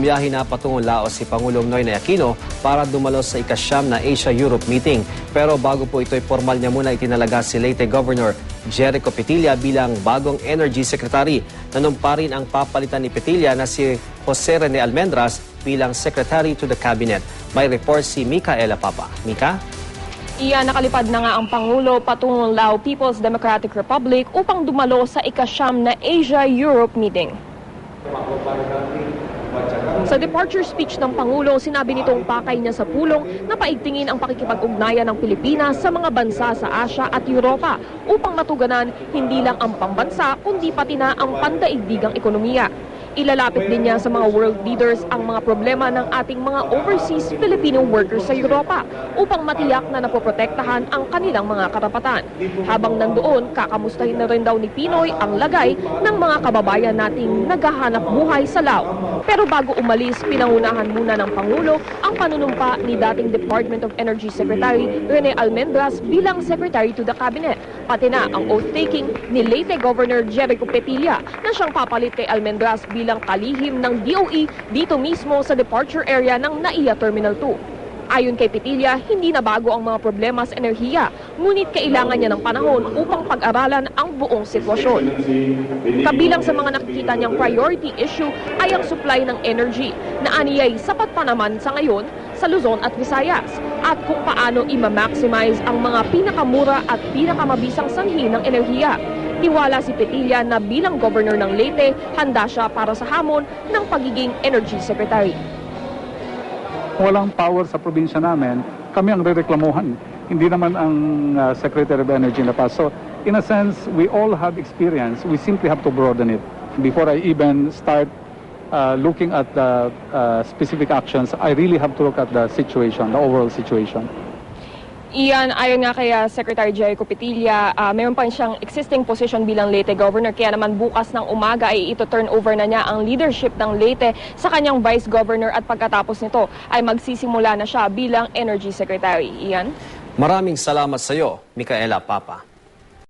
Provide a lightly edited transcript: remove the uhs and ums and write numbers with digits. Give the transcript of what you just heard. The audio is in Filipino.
Bumiyahe na patungong Laos si Pangulong Noynoy Aquino para dumalo sa ika-9 na Asia-Europe meeting. Pero bago po ito'y formal niya muna itinalaga si Leyte Governor Jericho Petilla bilang bagong Energy Secretary. Nanumpa rin ang papalitan ni Petilla na si Jose Rene Almendras bilang Secretary to the Cabinet. May report si Micaela Papa. Mika? Nakalipad na nga ang Pangulo patungong Lao People's Democratic Republic upang dumalo sa ika-9 na Asia-Europe meeting. Sa departure speech ng Pangulo, sinabi nitong pakay niya sa pulong na paigtingin ang pakikipag-ugnayan ng Pilipinas sa mga bansa sa Asia at Europa upang matuganan hindi lang ang pambansa kundi pati na ang pandaigdigang ekonomiya. Ilalapit din niya sa mga world leaders ang mga problema ng ating mga overseas Filipino workers sa Europa upang matiyak na napoprotektahan ang kanilang mga karapatan. Habang nandoon, kakamustahin na rin daw ni Pinoy ang lagay ng mga kababayan nating naghahanap buhay sa Lao. Pero bago umalis, pinangunahan muna ng Pangulo ang panunumpa ni dating Department of Energy Secretary Rene Almendras bilang Secretary to the Cabinet, pati na ang oath-taking ni Leyte Governor Jericho Petilla na siyang papalit kay Almendras bilang kalihim ng DOE dito mismo sa departure area ng NAIA Terminal 2. Ayon kay Petilla, hindi na bago ang mga problema sa enerhiya, ngunit kailangan niya ng panahon upang pag-aralan ang buong sitwasyon. Kabilang sa mga nakikita niyang priority issue ay ang supply ng energy, na aniyay sapat pa naman sa ngayon sa Luzon at Visayas, at kung paano i-maximize ang mga pinakamura at pinakamabisang sanhi ng enerhiya. Tiwala si Petilla na bilang governor ng Leyte, handa siya para sa hamon ng pagiging Energy Secretary. Walang power sa probinsya namin, kami ang rereklamuhan. Hindi naman ang Secretary of Energy na pa. So, in a sense, we all have experience. We simply have to broaden it. Before I even start looking at the specific actions, I really have to look at the situation, the overall situation. Ayon nga kay Secretary Jericho Petilla, mayroon pa siyang existing position bilang Leyte Governor, kaya naman bukas ng umaga ay ito turn over na niya ang leadership ng Leyte sa kanyang Vice Governor at pagkatapos nito ay magsisimula na siya bilang Energy Secretary. Maraming salamat sa iyo, Micaela Papa.